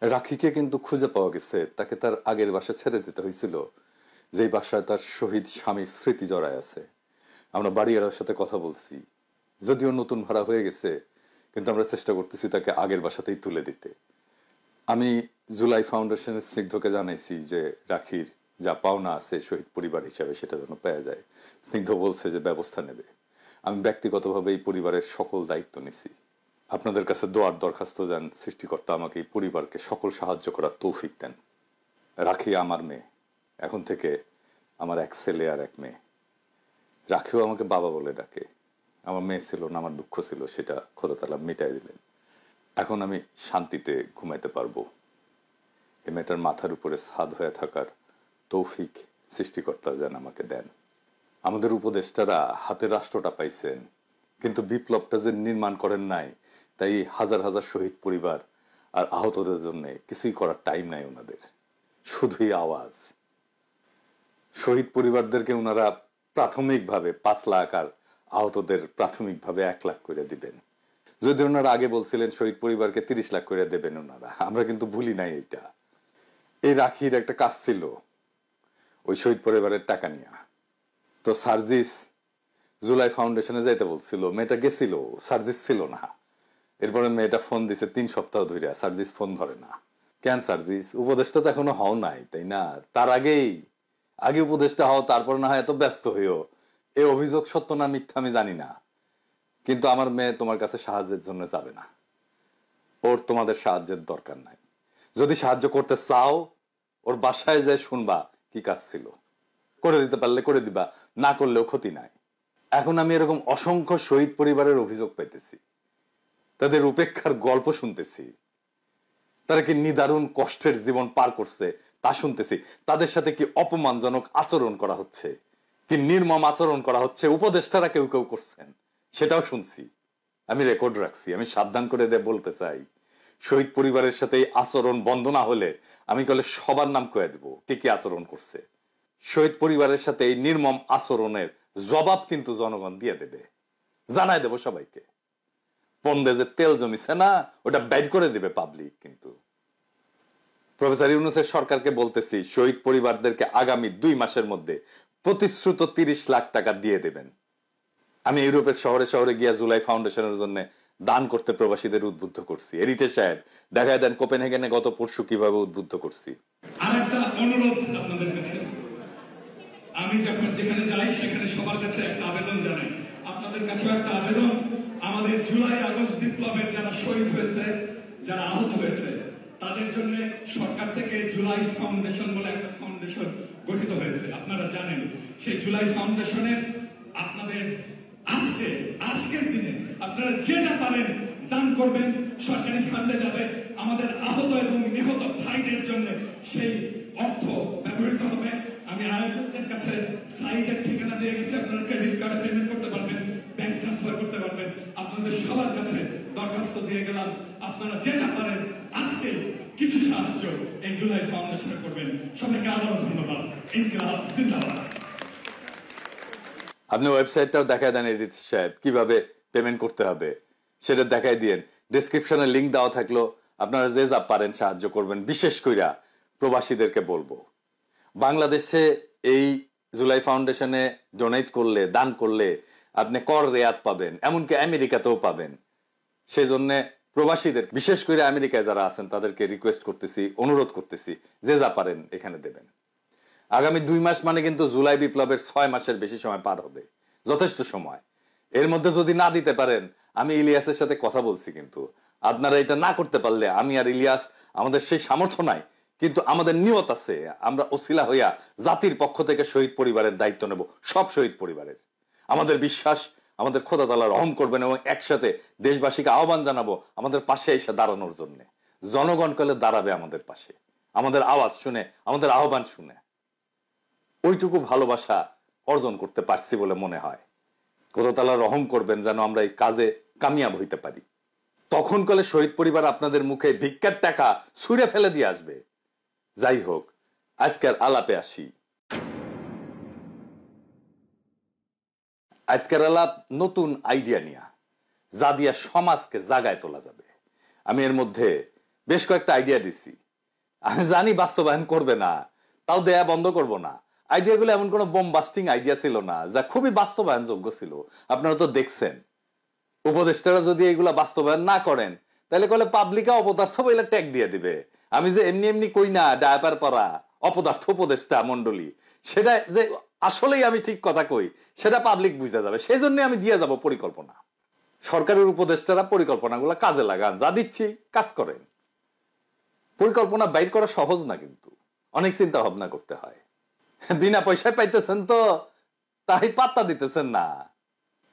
রাখিকে কিন্তু খুঁজে পাওয়া গেছে, তাকে তার আগের বাসা ছেড়ে দিতে হয়েছিল, যেই বাসায় তার শহীদ স্বামীর স্মৃতি জড়ায় আছে। আমরা বাড়িওয়ালার সাথে কথা বলছি, যদিও নতুন ভাড়া হয়ে গেছে, কিন্তু আমরা চেষ্টা করতেছি তাকে আগের বাসাতেই তুলে দিতে। আমি জুলাই ফাউন্ডেশনের স্নিগ্ধকে জানাইছি যে রাখির যা পাওনা আছে শহীদ পরিবার হিসাবে সেটা যেন পাওয়া যায়। স্নিগ্ধ বলছে যে ব্যবস্থা নেবে। আমি ব্যক্তিগতভাবে এই পরিবারের সকল দায়িত্ব নিছি। আপনাদের কাছে দোয়ার দরখাস্ত যান, সৃষ্টিকর্তা আমাকে এই পরিবারকে সকল সাহায্য করার তৌফিক দেন। রাখি আমার মেয়ে, এখন থেকে আমার এক ছেলে আর এক মেয়ে। রাখিও আমাকে বাবা বলে ডাকে। আমার মেয়ে ছিল না, আমার দুঃখ ছিল, সেটা খোদা তাআলা মিটাই দিলেন। এখন আমি শান্তিতে ঘুমাইতে পারবো। এ মেয়েটার মাথার উপরে ছাদ হয়ে থাকার তৌফিক সৃষ্টিকর্তা যেন আমাকে দেন। আমাদের উপদেষ্টারা হাতে রাষ্ট্রটা পাইছেন, কিন্তু বিপ্লবটা যে নির্মাণ করেন নাই, তাই হাজার হাজার শহীদ পরিবার আর আহতদের জন্য কিছুই করার টাইম নাই ওনাদের। শুধুই আওয়াজ। শহীদ পরিবারদেরকে ওনারা প্রাথমিকভাবে 5 লাখ আর আহতদের প্রাথমিকভাবে 1 লাখ করে দিবেন। যদি ওনারা আগে বলছিলেন শহীদ পরিবারকে 30 লাখ করে দেবেন ওনারা, আমরা কিন্তু ভুলি নাই এটা। এই রাখির একটা কাজ ছিল ওই শহীদ পরিবারের টাকা নিয়ে। তো সার্জিস জুলাই ফাউন্ডেশনে যাইতে বলছিল, মেয়েটা গেছিল, সার্জিস ছিল না। এরপরে মেয়েটা ফোন দিছে 3 সপ্তাহ ধরে, সার্জিস ফোন ধরে না। কেন সার্জিস? উপদেষ্টা তো এখনো হও নাই, তাই না? তার আগে উপদেষ্টা হও, তারপর না হয় এত ব্যস্ত হইও। এই অভিযোগ সত্য না মিথ্যা আমি জানি না, কিন্তু আমার মেয়ে তোমার কাছে সাহায্যের জন্য যাবে না। ওর তোমাদের সাহায্যের দরকার নাই। যদি সাহায্য করতে চাও, ওর বাসায় যায় শুনবা কি কাজ ছিল। করে দিতে পারলে করে দিবা, না করলেও ক্ষতি নাই। এখন আমি এরকম অসংখ্য শহীদ পরিবারের অভিযোগ পাইতেছি, তাদের উপেক্ষার গল্প শুনতেছি, তারা কি নিদারুণ কষ্টের জীবন পার করছে তা শুনতেছি। তাদের সাথে কি অপমানজনক আচরণ করা হচ্ছে, কি নির্মম আচরণ করা হচ্ছে, উপদেষ্টারা কেউ কেউ করছেন, সেটাও শুনছি। আমি রেকর্ড রাখছি। আমি সাবধান করে বলতে চাই, শহীদ পরিবারের সাথে এই আচরণ বন্ধ না হলে আমি কলে সবার নাম কয়ে দেব কে কি আচরণ করছে। শহীদ পরিবারের সাথে এই নির্মম আচরণের জবাব কিন্তু জনগণ দিয়ে দেবে, জানায় দেব সবাইকে। পন্দে যে তেল জমিছে না, ওটা বের করে দিবে পাবলিক। কিন্তু প্রফেসর ইউনূসের সরকারকে বলতেছি, শহীদ পরিবারদেরকে আগামী 2 মাসের মধ্যে প্রতিশ্রুত 30 লাখ টাকা দিয়ে দেবেন। আমি ইউরোপের শহরে শহরে গিয়া জুলাই ফাউন্ডেশনের জন্য দান করতে প্রবাসীদের উদ্বুদ্ধ করছি। এরিটে সাহেব দেখায় দেন কোপেনহেগেনে গত পরশু কিভাবে উদ্বুদ্ধ করছি। আর একটা অনুরোধ আপনাদের কাছে, আমি যখন যেখানে যাই সেখানে সবার কাছে একটা আবেদন জানাই, আপনাদের কাছে একটা আবেদন। আমাদের জুলাই আগস্ট বিপ্লবের যারা শহীদ হয়েছে, যারা আহত হয়েছে, তাদের জন্য সরকার থেকে জুলাই ফাউন্ডেশন বলে একটা ফাউন্ডেশন গঠিত হয়েছে। আপনারা জানেন সেই জুলাই ফাউন্ডেশনের আপনাদের আজকের দিনে আপনারা যে যা পারেন দান করবেন, সরকারি ফান্ডে যাবে। আমাদের আহত এবং নিহত ভাইদের জন্য সেই অর্থ ব্যবহৃত হবে। আমি আয়োজকদের কাছে সাইটের ঠিকানা দিয়ে গেছি, আপনারা ক্রেডিট কার্ডে পেমেন্ট করতে পারবেন, ব্যাংক ট্রান্সফার করতে পারবেন। আপনাদের সবার কাছে দরখাস্ত দিয়ে গেলাম, আপনারা যে যা পারেন আজকে কিছু সাহায্য এই জুলাই ফাউন্ডেশনে করবেন। সবাইকে আবারও ধন্যবাদ। ইনকিলাব জিন্দাবাদ। আপনি ওয়েবসাইটটাও দেখায় দেন এডিট সাহেব, কিভাবে পেমেন্ট করতে হবে সেটা দেখাই দিয়েন। ডেসক্রিপশনে লিংক দেওয়া থাকলো, আপনারা যে যা পারেন সাহায্য করবেন। বিশেষ কইরা প্রবাসীদেরকে বলবো, বাংলাদেশে এই জুলাই ফাউন্ডেশনে ডোনেট করলে, দান করলে আপনি কর রেয়াত পাবেন, এমনকি আমেরিকাতেও পাবেন। সেই জন্য প্রবাসীদের, বিশেষ করে আমেরিকায় যারা আছেন, তাদেরকে রিকোয়েস্ট করতেছি, অনুরোধ করতেছি, যে যা পারেন এখানে দেবেন। আগামী 2 মাস মানে কিন্তু জুলাই বিপ্লবের 6 মাসের বেশি সময় পার হবে, যথেষ্ট সময়। এর মধ্যে যদি না দিতে পারেন, আমি ইলিয়াসের সাথে কথা বলছি, কিন্তু আপনারা এটা না করতে পারলে আমি আর ইলিয়াস, আমাদের সেই সামর্থ্য নাই, কিন্তু আমাদের নিয়ত আছে। আমরা ওসিলা হইয়া জাতির পক্ষ থেকে শহীদ পরিবারের দায়িত্ব নেব, সব শহীদ পরিবারের। আমাদের বিশ্বাস আমাদের খোদা তাআলা রহম করবেন, এবং একসাথে দেশবাসীকে আহ্বান জানাবো আমাদের পাশে এসে দাঁড়ানোর জন্য। জনগণ কলে দাঁড়াবে আমাদের পাশে, আমাদের আওয়াজ শুনে, আমাদের আহ্বান শুনে। ওইটুকু ভালোবাসা অর্জন করতে পারছি বলে মনে হয়। খোদা তাআলা রহম করবেন যেন আমরা এই কাজে কামিয়াব হইতে পারি। তখন কলে শহীদ পরিবার আপনাদের মুখে ভিক্ষার টাকা ছুঁড়ে ফেলে দিয়ে আসবে। যাই হোক, আজকের আলাপে আসি। আজকের আলাপ নতুন আইডিয়া নিয়ে, যা দিয়া সমাজকে জাগায় তোলা যাবে। আমি এর মধ্যে বেশ কয়েকটা আইডিয়া দিছি, আমি জানি বাস্তবায়ন করবে না, তাও দেয়া বন্ধ করব না। আইডিয়াগুলো এমন কোনো বোম বাস্টিং আইডিয়া ছিল না, যা খুবই বাস্তবায়নযোগ্য ছিল। আপনারা তো দেখছেন, উপদেষ্টারা যদি এগুলা বাস্তবায়ন না করেন তাহলে কলে পাবলিকা অপদার্থ বলে ট্যাগ দিয়ে দিবে। আমি যে এমনি এমনি কই না ডায়াপার পরা অপদার্থ উপদেষ্টা মন্ডলী, সেটা যে আসলেই আমি ঠিক কথা কই সেটা পাবলিক বুঝে যাবে। সেই জন্য আমি দিয়ে যাব পরিকল্পনা। সরকারের উপদেষ্টারা পরিকল্পনাগুলো কাজে লাগান, যা দিচ্ছি কাজ করেন। পরিকল্পনা বাইর করা সহজ না, কিন্তু অনেক চিন্তা ভাবনা করতে হয়। বিনা পয়সায় পাইতেছেন তো, তাই পাত্তা দিতেছেন না।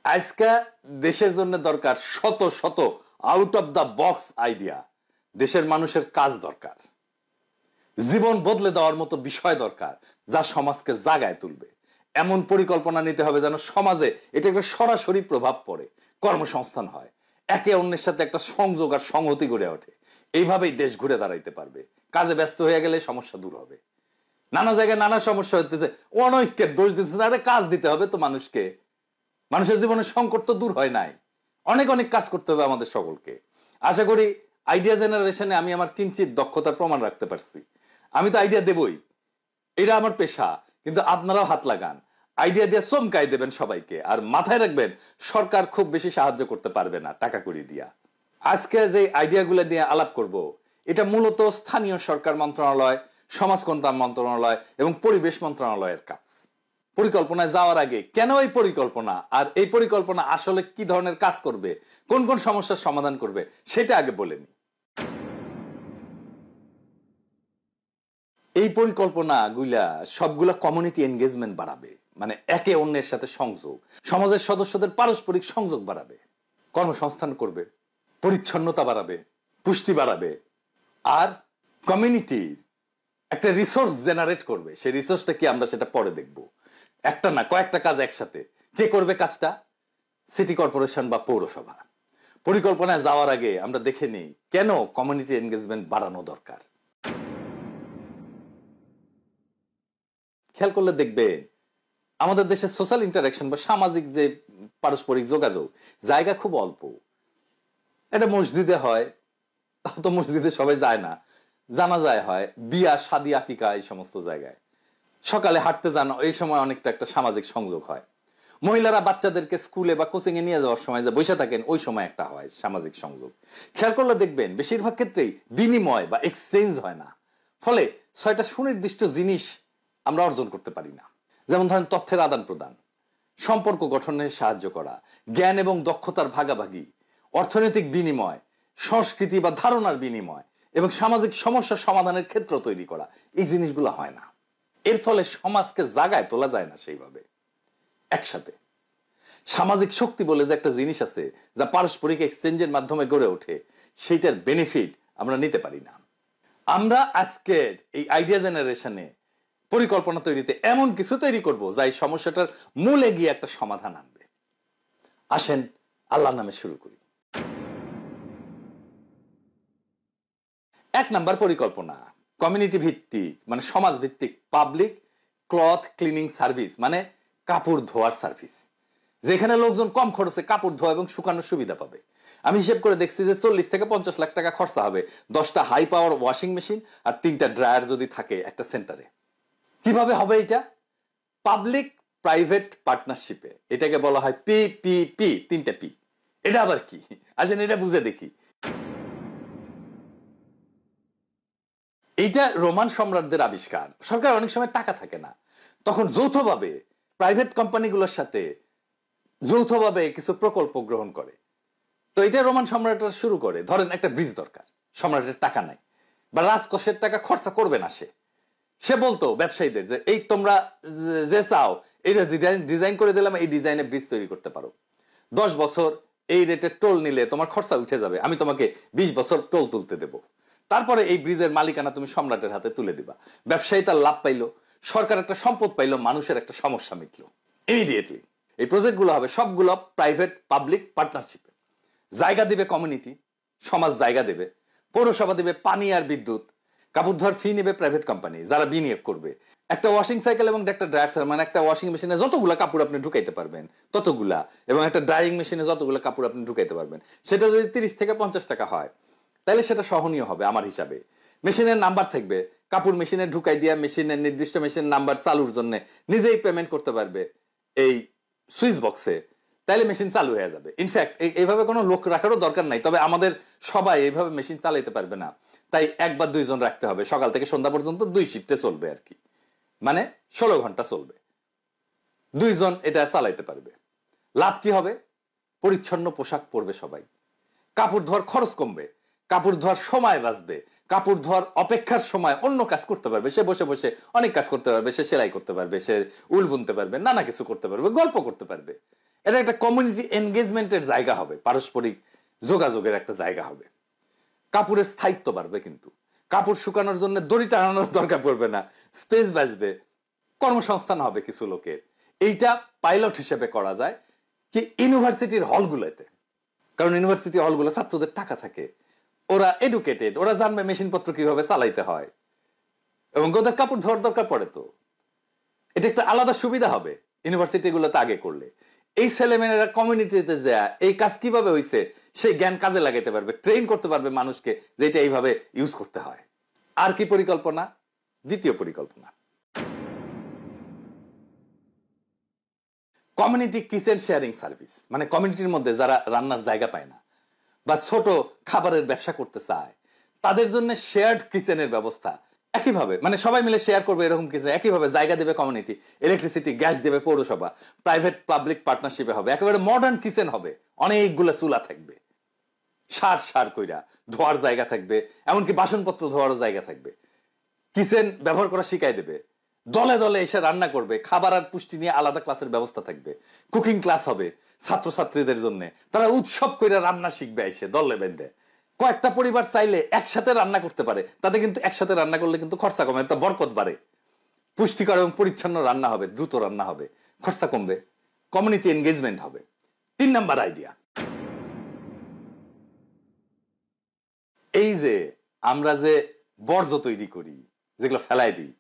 আজকে দেশের জন্য দরকার শত শত out of the box idea. দেশের মানুষের কাজ দরকার, জীবন বদলে দেওয়ার মতো বিষয় দরকার, যা সমাজকে জাগায় তুলবে। এমন পরিকল্পনা নিতে হবে যেন সমাজে এটা একটা সরাসরি প্রভাব পড়ে, কর্মসংস্থান হয়, একে অন্যের সাথে একটা সংযোগ আর সংহতি গড়ে ওঠে। এইভাবেই দেশ ঘুরে দাঁড়াইতে পারবে। কাজে ব্যস্ত হয়ে গেলে সমস্যা দূর হবে। নানা জায়গায় নানা সমস্যা হতেছে, অনৈক্যের দোষ দিতেছে, আরে কাজ দিতে হবে তো মানুষকে। মানুষের জীবনের সংকট তো দূর হয় নাই, অনেক অনেক কাজ করতে হবে আমাদের সকলকে। আশা করি আইডিয়া জেনারেশনে আমি আমার কিঞ্চিত দক্ষতার প্রমাণ রাখতে পারছি। আমি তো আইডিয়া দেবই, এটা আমার পেশা, কিন্তু আপনারাও হাত লাগান, আইডিয়া দিয়ে চমকাই দেবেন সবাইকে। আর মাথায় রাখবেন, সরকার খুব বেশি সাহায্য করতে পারবে না টাকা কড়ি দিয়া। আজকে যে আইডিয়াগুলো নিয়ে আলাপ করব, এটা মূলত স্থানীয় সরকার মন্ত্রণালয়, সমাজ কল্যাণ মন্ত্রণালয় এবং পরিবেশ মন্ত্রণালয়ের কাজ। পরিকল্পনায় যাওয়ার আগে কেন এই পরিকল্পনা, আর এই পরিকল্পনা আসলে কি ধরনের কাজ করবে, কোন কোন সমস্যার সমাধান করবে, সেটা আগে বলে নি। এই পরিকল্পনা গুলা সবগুলা কমিউনিটি এনগেজমেন্ট বাড়াবে, মানে একে অন্যের সাথে সংযোগ, সমাজের সদস্যদের পারস্পরিক সংযোগ বাড়াবে, কর্মসংস্থান করবে, পরিচ্ছন্নতা বাড়াবে, পুষ্টি বাড়াবে, আর কমিউনিটির একটা রিসোর্স জেনারেট করবে। সেই রিসোর্সটা কি আমরা সেটা পরে দেখব। একটা না, কয়েকটা কাজ একসাথে। কে করবে কাজটা? সিটি কর্পোরেশন বা পৌরসভা। পরিকল্পনায় যাওয়ার আগে আমরা দেখে নিই কেন কমিউনিটি এনগেজমেন্ট বাড়ানো দরকার। খেয়াল করলে দেখবেন, আমাদের দেশে সোশ্যাল ইন্টারাকশন বা সামাজিক যে পারস্পরিক যোগাযোগ জায়গা খুব অল্প। এটা মসজিদে হয়, তো মসজিদে সবাই যায় না, জানাজায় হয়, বিয়া শাদী আকিকা এই সমস্ত জায়গায়। সকালে হাঁটতে যান, এই সময় অনেকটা একটা সামাজিক সংযোগ হয়। মহিলারা বাচ্চাদেরকে স্কুলে বা কোচিং এ নিয়ে যাওয়ার সময় যে বসে থাকেন, ওই সময় একটা হয় সামাজিক সংযোগ। খেয়াল করলে দেখবেন বেশিরভাগ ক্ষেত্রেই বিনিময় বা এক্সচেঞ্জ হয় না, ফলে 6টা সুনির্দিষ্ট জিনিস আমরা অর্জন করতে পারি না। যেমন ধরেন তথ্যের আদান প্রদান, সম্পর্ক গঠনে সাহায্য করা, জ্ঞান এবং দক্ষতার ভাগাভাগি, অর্থনৈতিক বিনিময়, সংস্কৃতি বা ধারণার বিনিময় এবং সামাজিক সমস্যার সমাধানের ক্ষেত্র তৈরি করা। এই জিনিসগুলো হয় না। এর ফলে সমাজকে জাগায় তোলা যায় না সেইভাবে একসাথে। সামাজিক শক্তি বলে যে একটা জিনিস আছে, যা পারস্পরিক এক্সচেঞ্জের মাধ্যমে গড়ে ওঠে, সেইটার বেনিফিট আমরা নিতে পারি না। আমরা আজকের এই আইডিয়া জেনারেশনে পরিকল্পনা তৈরিতে এমন কিছু তৈরি করব যা এই সমস্যাটার মূলে গিয়ে একটা সমাধান আনবে। আসেন আল্লাহর নামে শুরু করি। 1 নাম্বার পরিকল্পনা, কমিউনিটি ভিত্তিক মানে সমাজ ভিত্তিক পাবলিক ক্লথ ক্লিনিং সার্ভিস, মানে কাপড় ধোয়ার সার্ভিস, যেখানে লোকজন কম খরচে কাপড় ধোয়া এবং শুকানোর সুবিধা পাবে। আমি হিসেব করে দেখছি যে 40 থেকে 50 লাখ টাকা খরচা হবে 10টা হাই পাওয়ার ওয়াশিং মেশিন আর 3টা ড্রায়ার যদি থাকে একটা সেন্টারে। কিভাবে হবে এটা? পাবলিক প্রাইভেট পার্টনারশিপে। এটাকে বলা হয় পিপিপি, 3টা পি। এটা আবার কি? আসেন এটা বুঝে দেখি। এইটা রোমান সম্রাটদের আবিষ্কার। সরকার অনেক সময় টাকা থাকে না, তখন যৌথভাবে প্রাইভেট কোম্পানিগুলোর সাথে যৌথভাবে কিছু প্রকল্প গ্রহণ করে। তো এটা রোমান সম্রাটরা শুরু করে। ধরেন একটা ব্রিজ দরকার, সম্রাটের টাকা নাই বা রাজকোষের টাকা খরচা করবে না, সে বলতো ব্যবসায়ীদের যে এই তোমরা যে চাও এইটা ডিজাইন করে দিলাম, এই ডিজাইনে ব্রিজ তৈরি করতে পারো, 10 বছর এই রেটে টোল নিলে তোমার খরচা উঠে যাবে, আমি তোমাকে 20 বছর টোল তুলতে দেব, তারপরে এই ব্রিজের মালিকানা তুমি সম্রাটের হাতে তুলে দিবা। ব্যবসায়ী তার লাভ পাইলো, সরকার একটা সম্পদ পাইলো, মানুষের একটা সমস্যা মিটলো ইমিডিয়েটলি। এই প্রজেক্টগুলো হবে সবগুলো প্রাইভেট পাবলিক পার্টনারশিপে। জায়গা দিবে কমিউনিটি, সমাজ জায়গা দেবে, পৌরসভা দিবে পানি আর বিদ্যুৎ, কাপড় ধোয়ার ফি নেবে প্রাইভেট কোম্পানি যারা বিনিয়োগ করবে। একটা ওয়াশিং সাইকেল এবং একটা ড্রায়ার, মানে একটা ওয়াশিং মেশিনে যতগুলা কাপড় আপনি ঢুকাইতে পারবেন ততগুলা, এবং একটা ড্রাইং মেশিনে যতগুলো কাপড় আপনি ঢুকাইতে পারবেন, সেটা যদি 30 থেকে 50 টাকা হয়, তাহলে সেটা সহনীয় হবে আমার হিসাবে। মেশিনের নাম্বার থাকবে, কাপড় মেশিনে ঢুকাই দিয়া মেশিনের নির্দিষ্ট মেশিনের নাম্বার চালুর জন্য নিজেই পেমেন্ট করতে পারবে এই সুইচ বক্সে, তাইলে মেশিন চালু হয়ে যাবে। ইনফ্যাক্ট এইভাবে কোনো লোক রাখারও দরকার নাই, তবে আমাদের সবাই এইভাবে মেশিন চালাইতে পারবে না, তাই 1 বা 2 জন রাখতে হবে। সকাল থেকে সন্ধ্যা পর্যন্ত 2 শিফটে চলবে আর কি, মানে 16 ঘন্টা চলবে, 2 জন এটা চালাইতে পারবে। লাভ কি হবে? পরিচ্ছন্ন পোশাক পরবে সবাই, কাপড় ধোয়ার খরচ কমবে, কাপড় ধোয়ার সময় বাঁচবে, কাপড় ধোয়ার অপেক্ষার সময় অন্য কাজ করতে পারবে, সে বসে বসে অনেক কাজ করতে পারবে, সে সেলাই করতে পারবে, সে উল বুনতে পারবে, নানা কিছু করতে পারবে, গল্প করতে পারবে। এটা একটা কমিউনিটি এনগেজমেন্টের জায়গা হবে, পারস্পরিক যোগাযোগের একটা জায়গা হবে। কাপড়ের স্থায়িত্ব বাড়বে, কিন্তু কাপড় শুকানোর জন্য দড়ি টানানোর দরকার পড়বে না, স্পেস বাঁচবে, কর্মসংস্থান হবে কিছু লোকের। এইটা পাইলট হিসেবে করা যায় কি ইউনিভার্সিটির হলগুলোতে, কারণ ইউনিভার্সিটি হলগুলো ছাত্রদের টাকা থাকে, ওরা এডুকেটেড, ওরা জানবে মেশিনপত্র কিভাবে চালাইতে হয়, এবং ওদের কাপড় ধোয়ার দরকার পড়ে। তো এটা একটা আলাদা সুবিধা হবে ইউনিভার্সিটি গুলোতে আগে করলে। এই ছেলেমেয়েরা কমিউনিটিতে যায় এই কাজ কিভাবে হয়েছে সেই জ্ঞান কাজে লাগাইতে পারবে, ট্রেন করতে পারবে মানুষকে যে এটা এইভাবে ইউজ করতে হয়। আর কি পরিকল্পনা? দ্বিতীয় পরিকল্পনা, কমিউনিটি কিচেন শেয়ারিং সার্ভিস। মানে কমিউনিটির মধ্যে যারা রান্নার জায়গা পায় না বা ছোট খাবারের ব্যবসা করতে চায়, তাদের জন্য শেয়ার্ড কিচেনের ব্যবস্থা। একইভাবে মানে সবাই মিলে শেয়ার করবে এরকম কিচেন, একইভাবে জায়গা দেবে কমিউনিটি, ইলেকট্রিসিটি গ্যাস দেবে পৌরসভা, প্রাইভেট পাবলিক পার্টনারশিপে হবে, একেবারে মডার্ন কিচেন হবে, অনেকগুলো চুলা থাকবে, সার সার কইরা ধোয়ার জায়গা থাকবে, এমনকি বাসনপত্র ধোয়ারও জায়গা থাকবে, কিচেন ব্যবহার করা শিখাই দেবে, দলে দলে এসে রান্না করবে, খাবার আর পুষ্টি নিয়ে আলাদা ক্লাসের ব্যবস্থা থাকবে, কুকিং ক্লাস হবে ছাত্রছাত্রীদের জন্য, তারা উৎসব করে রান্না শিখবে এসে দলে বেঁধে। কয়েকটা পরিবার চাইলে একসাথে রান্না করতে পারে, তাতে কিন্তু একসাথে রান্না করলে কিন্তু খরচা কমে, একটা বরকত বাড়ে, পুষ্টিকর এবং পরিচ্ছন্ন রান্না হবে, দ্রুত রান্না হবে, খরচা কমবে, কমিউনিটি এনগেজমেন্ট হবে। 3 নাম্বার আইডিয়া, এই যে আমরা যে বর্জ্য তৈরি করি, যেগুলো ফেলাই দিই,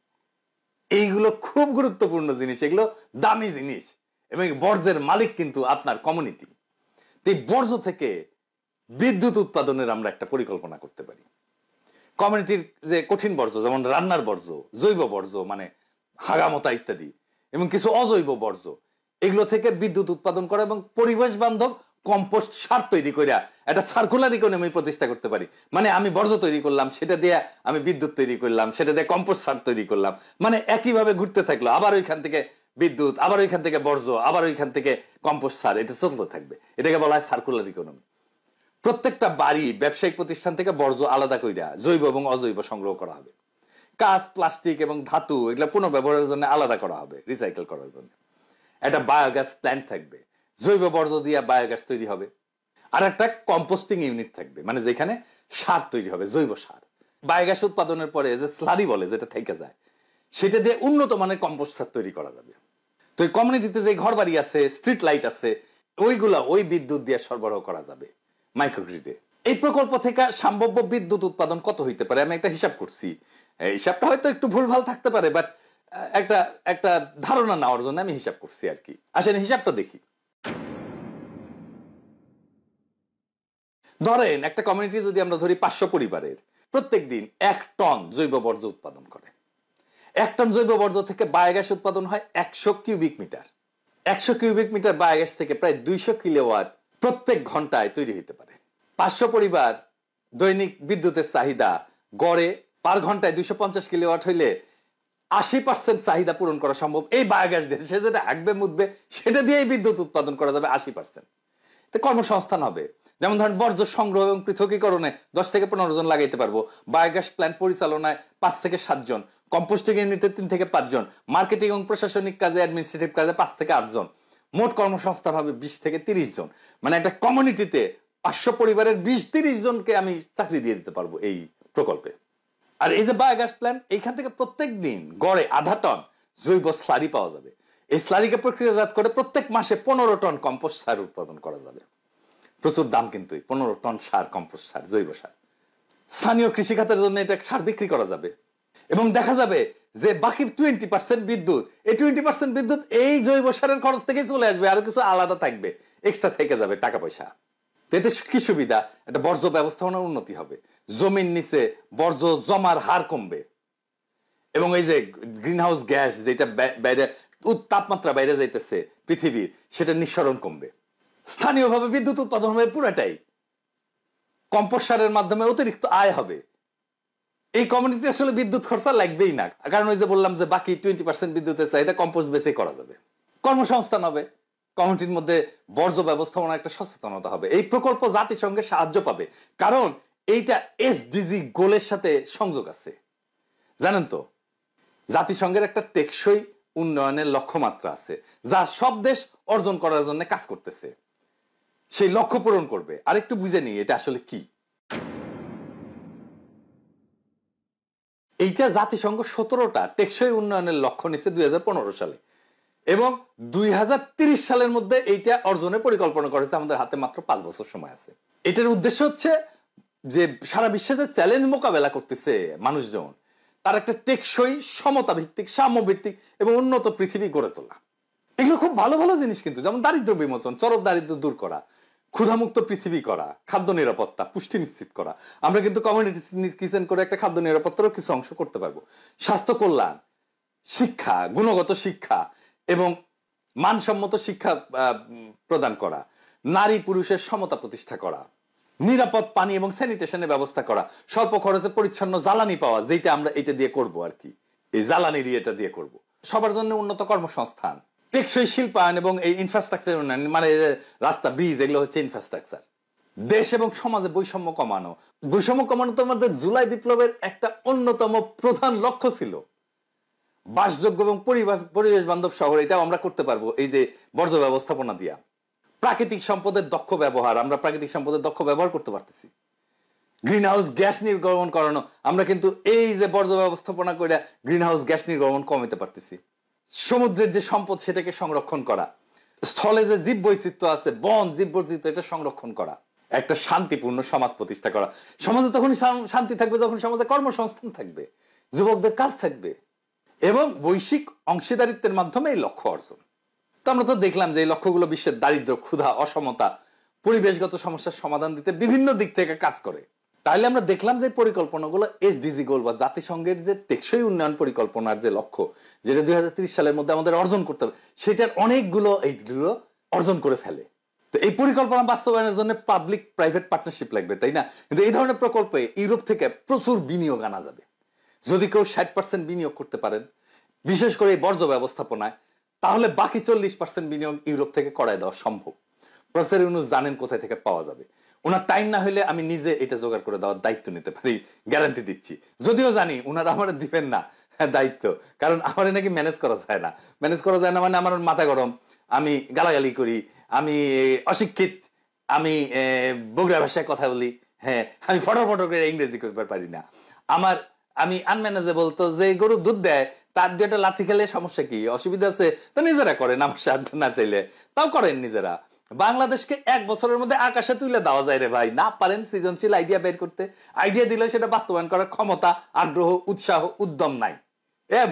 এইগুলো খুব গুরুত্বপূর্ণ জিনিস, এগুলো দামি জিনিস, এবং বর্জ্যের মালিক কিন্তু আপনার কমিউনিটি। এই বর্জ্য থেকে বিদ্যুৎ উৎপাদনের আমরা একটা পরিকল্পনা করতে পারি। কমিউনিটির যে কঠিন বর্জ্য, যেমন রান্নার বর্জ্য, জৈব বর্জ্য মানে হাগামতা ইত্যাদি, এবং কিছু অজৈব বর্জ্য, এগুলো থেকে বিদ্যুৎ উৎপাদন করা এবং পরিবেশ বান্ধব কম্পোস্ট সার তৈরি করে একটা সার্কুলার ইকোনমি প্রতিষ্ঠা করতে পারি। মানে আমি বর্জ্য তৈরি করলাম, সেটা দিয়ে আমি বিদ্যুৎ তৈরি করলাম, সেটা দিয়ে কম্পোস্ট সার তৈরি করলাম, মানে একইভাবে ঘুরতে থাকলো, আবার ওইখান থেকে বিদ্যুৎ, আবার ওইখান থেকে বর্জ্য, আবার ওইখান থেকে কম্পোস্ট সার, এটা চলতে থাকবে। এটাকে বলা হয় সার্কুলার ইকোনমি। প্রত্যেকটা বাড়ি ব্যবসায়িক প্রতিষ্ঠান থেকে বর্জ্য আলাদা কইরা জৈব এবং অজৈব সংগ্রহ করা হবে, কাঁচ, প্লাস্টিক এবং ধাতু এগুলো পুনর্ব্যবহারের জন্য আলাদা করা হবে, রিসাইকেল করার জন্য। একটা বায়োগ্যাস প্ল্যান্ট থাকবে, জৈব বর্জ্য দিয়ে বায়োগ্যাস তৈরি হবে। আর একটা কম্পোস্টিং ইউনিট থাকবে, মানে যেখানে সার তৈরি হবে, জৈব সার। বায়োগ্যাস উৎপাদনের পরে যে স্লারি বলে যেটা থেকে যায়, সেটা দিয়ে উন্নত মানের কম্পোস্ট সার তৈরি করা যাবে। তো এই কমিউনিটিতে যে ঘর বাড়ি আছে, স্ট্রিট লাইট আছে, ওইগুলা ওই বিদ্যুৎ দিয়ে সরবরাহ করা যাবে মাইক্রোগ্রিডে। এই প্রকল্প থেকে সম্ভাব্য বিদ্যুৎ উৎপাদন কত হইতে পারে আমি একটা হিসাব করছি। হিসাবটা হয়তো একটু ভুলভাল থাকতে পারে, বাট একটা ধারণা নেওয়ার জন্য আমি হিসাব করছি আর কি। আসেন হিসাবটা দেখি। ধরেন একটা কমিউনিটি যদি আমরা ধরি 500 পরিবারের, প্রত্যেক দিন 1 টন জৈব বর্জ্য উৎপাদন করে। 1 টন জৈব বর্জ্য থেকে বায়োগ্যাস উৎপাদন হয় 100 cubic metre. 100 cubic metre biogas থেকে প্রায় 200 কিলোওয়াট প্রত্যেক ঘন্টায় তৈরি হতে পারে। 500 পরিবার দৈনিক বিদ্যুতের চাহিদা গড়ে পার ঘন্টায় 250 কিলোওয়াট হইলে 80% চাহিদা পূরণ করা সম্ভব এই বায়োগ্যাস দিয়ে। সে যেটা হাঁকবে মুদবে সেটা দিয়েই বিদ্যুৎ উৎপাদন করা যাবে 80%। তো কর্মসংস্থান হবে। যেমন ধরেন বর্জ্য সংগ্রহ এবং পৃথকীকরণে 10 থেকে 15 জন লাগাইতে পারবো, বায়োগ্যাস প্ল্যান্ট পরিচালনায় 5 থেকে 7 জন, কম্পোস্টিং ইউনিটে 3 থেকে 5 জন, মার্কেটিং এবং প্রশাসনিক কাজে অ্যাডমিনিস্ট্রেটিভ কাজে 5 থেকে 8 জন, মোট কর্মসংস্থান হবে 20 থেকে 30 জন। মানে একটা কমিউনিটিতে 500 পরিবারের 20-30 জনকে আমি চাকরি দিয়ে দিতে পারবো এই প্রকল্পে। আর এই যে বায়োগ্যাস প্ল্যান্ট, এইখান থেকে প্রত্যেক দিন গড়ে 0.5 টন জৈব স্লারি পাওয়া যাবে। এই স্লারিকে প্রক্রিয়াজাত করে প্রত্যেক মাসে 15 টন কম্পোস্ট সার উৎপাদন করা যাবে। প্রচুর দাম কিন্তু 15 টন সার, কম্পোস্ট সার, জৈব সার। স্থানীয় কৃষিখাতের জন্য এটা সার বিক্রি করা যাবে এবং দেখা যাবে যে বাকি 20% বিদ্যুৎ, এই 20% বিদ্যুৎ এই জৈব সারের খরচ থেকেই চলে আসবে, আরো কিছু আলাদা থাকবে, এক্সট্রা থেকে যাবে টাকা পয়সা। তো এতে কি সুবিধা? একটা বর্জ্য ব্যবস্থাপনার উন্নতি হবে, জমির নিচে বর্জ্য জমার হার কমবে, এবং এই যে গ্রিন হাউস গ্যাস যেটা বাইরে তাপমাত্রা বাইরে যাইতেছে পৃথিবীর, সেটা নিঃসরণ কমবে। স্থানীয়ভাবে বিদ্যুৎ উৎপাদন হবে পুরাটাই, কম্পোস্ট সারের মাধ্যমে অতিরিক্ত আয় হবে। এই কমিউনিটি আসলে বিদ্যুৎ খরচা লাগবেই না, কারণ ওই যে বললাম যে বাকি 20% বিদ্যুতের চাহিদা কম্পোস্ট বেসে করা যাবে। কর্মসংস্থান হবে, কমিউনিটির মধ্যে বর্জ্য ব্যবস্থাপনার একটা সচেতনতা হবে। এই প্রকল্প জাতিসংঘের সাহায্য পাবে, কারণ এইটা এসডিজি গোলের সাথে সংযোগ আছে। জানেন তো, জাতিসংঘের একটা টেকসই উন্নয়নের লক্ষ্যমাত্রা আছে, যা সব দেশ অর্জন করার জন্য কাজ করতেছে। সেই লক্ষ্য পূরণ করবে। আরেকটু বুঝে নিই এটা আসলে কি। এইটা জাতিসংঘ 17টা টেকসই উন্নয়নের লক্ষ্য নিচ্ছে 2015 সালে, এবং 2030 সালের মধ্যে এইটা অর্জনের পরিকল্পনা করেছে। আমাদের হাতে মাত্র 5 বছর সময় আছে। এটার উদ্দেশ্য হচ্ছে যে সারা বিশ্বে যে চ্যালেঞ্জ মোকাবেলা করতেছে মানুষজন, তার একটা টেকসই, সমতা ভিত্তিক, সাম্য ভিত্তিক এবং উন্নত পৃথিবী গড়ে তোলা। এগুলো খুব ভালো ভালো জিনিস কিন্তু, যেমন দারিদ্র বিমোচন, চরম দারিদ্র দূর করা, ক্ষুধামুক্ত পৃথিবী করা, খাদ্য নিরাপত্তা, পুষ্টি নিশ্চিত করা। আমরা কিন্তু কমিউনিটি কিচেন করে একটা খাদ্য নিরাপত্তারও কিছু অংশ করতে পারবো। স্বাস্থ্য কল্যাণ, শিক্ষা, গুণগত শিক্ষা এবং মানসম্মত শিক্ষা প্রদান করা, নারী পুরুষের সমতা প্রতিষ্ঠা করা, নিরাপদ পানি এবং স্যানিটেশনের ব্যবস্থা করা, স্বল্প খরচে পরিচ্ছন্ন জ্বালানি পাওয়া, যেটা আমরা এটা দিয়ে করব আর কি, এই জ্বালানির এটা দিয়ে করব। সবার জন্য উন্নত কর্মসংস্থান, টেকসই শিল্পায়ন এবং এই ইনফ্রাস্ট্রাকচার উন্নয়ন, মানে রাস্তা, ব্রিজ, এগুলো হচ্ছে ইনফ্রাস্ট্রাকচার। দেশ এবং সমাজে বৈষম্য কমানো। বৈষম্য কমানো তো আমাদের জুলাই বিপ্লবের একটা অন্যতম প্রধান লক্ষ্য ছিল। বাসযোগ্য এবং পরিবেশ বান্ধব শহর, এটাও আমরা করতে পারবো এই যে বর্জ্য ব্যবস্থাপনা দিয়া। প্রাকৃতিক সম্পদের দক্ষ ব্যবহার, আমরা প্রাকৃতিক সম্পদের দক্ষ ব্যবহার করতে পারতেছি। গ্রিন হাউস গ্যাস নির্গমন করানো, আমরা কিন্তু এই যে বর্জ্য ব্যবস্থাপনা করে গ্রিন হাউস গ্যাস নির্গমন কমাতে পারতেছি। সমুদ্রের যে সম্পদ সেটাকে সংরক্ষণ করা, স্থলে যে জীব বৈচিত্র্য আছে, বন জীব বৈচিত্র্য, এটা সংরক্ষণ করা, একটা শান্তিপূর্ণ সমাজ প্রতিষ্ঠা করা। সমাজে তখনই শান্তি থাকবে যখন সমাজে কর্মসংস্থান থাকবে, যুবকদের কাজ থাকবে, এবং বৈশ্বিক অংশীদারিত্বের মাধ্যমে এই লক্ষ্য অর্জন। তো আমরা তো দেখলাম যে এই লক্ষ্যগুলো বিশ্বের দারিদ্র, ক্ষুধা, অসমতা, পরিবেশগত সমস্যার সমাধান দিতে বিভিন্ন দিক থেকে কাজ করে। তাহলে আমরা দেখলাম যে পরিকল্পনাগুলো এসডিজি গোল বা জাতিসংঘের যে টেকসই উন্নয়ন পরিকল্পনার যে লক্ষ্য, যেটা 2030 সালের মধ্যে আমাদের অর্জন করতে হবে, সেটার অনেকগুলো এইগুলো অর্জন করে ফেলে। তো এই পরিকল্পনা বাস্তবায়নের জন্য পাবলিক প্রাইভেট পার্টনারশিপ লাগবে, তাই না? কিন্তু এই ধরনের প্রকল্পে ইউরোপ থেকে প্রচুর বিনিয়োগ আনা যাবে। যদি কেউ 60% বিনিয়োগ করতে পারেন, বিশেষ করে এই বর্জ্য ব্যবস্থাপনায়, তাহলে বাকি 40% বিনিয়োগ ইউরোপ থেকে করায় দেওয়া সম্ভব। প্রফেসর ইউনূস জানেন কোথায় থেকে পাওয়া যাবে। ওনার টাইম না হলে আমি নিজে এটা জোগাড় করে দেওয়ার দায়িত্ব নিতে পারি, গ্যারান্টি দিচ্ছি। যদিও জানি ওনারা আমার দিবেন না দায়িত্ব, কারণ আমার নাকি ম্যানেজ করা যায় না। ম্যানেজ করা যায় না মানে আমার মাথা গরম, আমি গালাগালি করি, আমি অশিক্ষিত, আমি বগুড়া ভাষায় কথা বলি, হ্যাঁ, আমি ফটো করে ইংরেজি করতে পারি না, আমি আনম্যানেজেবল। তো যে গরু দুধ দেয় তার দুটা লাথি খেলে সমস্যা কি, অসুবিধা আছে? তো নিজেরা করেন, আমার সাহায্য না চাইলে তাও করেন নিজেরা। বাংলাদেশকে 1 বছরের মধ্যে আকাশে তুলে দেওয়া যায় রে ভাই। না পারেন সৃজনশীল আইডিয়া বের করতে, আইডিয়া দিলে সেটা বাস্তবায়ন করার ক্ষমতা, আগ্রহ, উৎসাহ, উদ্যম নাই।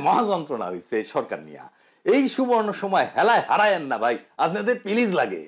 মহাযন্ত্রণা হয়েছে সরকার নিয়ে। এই সুবর্ণ সময় হেলায় হারায়েন না ভাই, আপনাদের প্লিজ লাগে।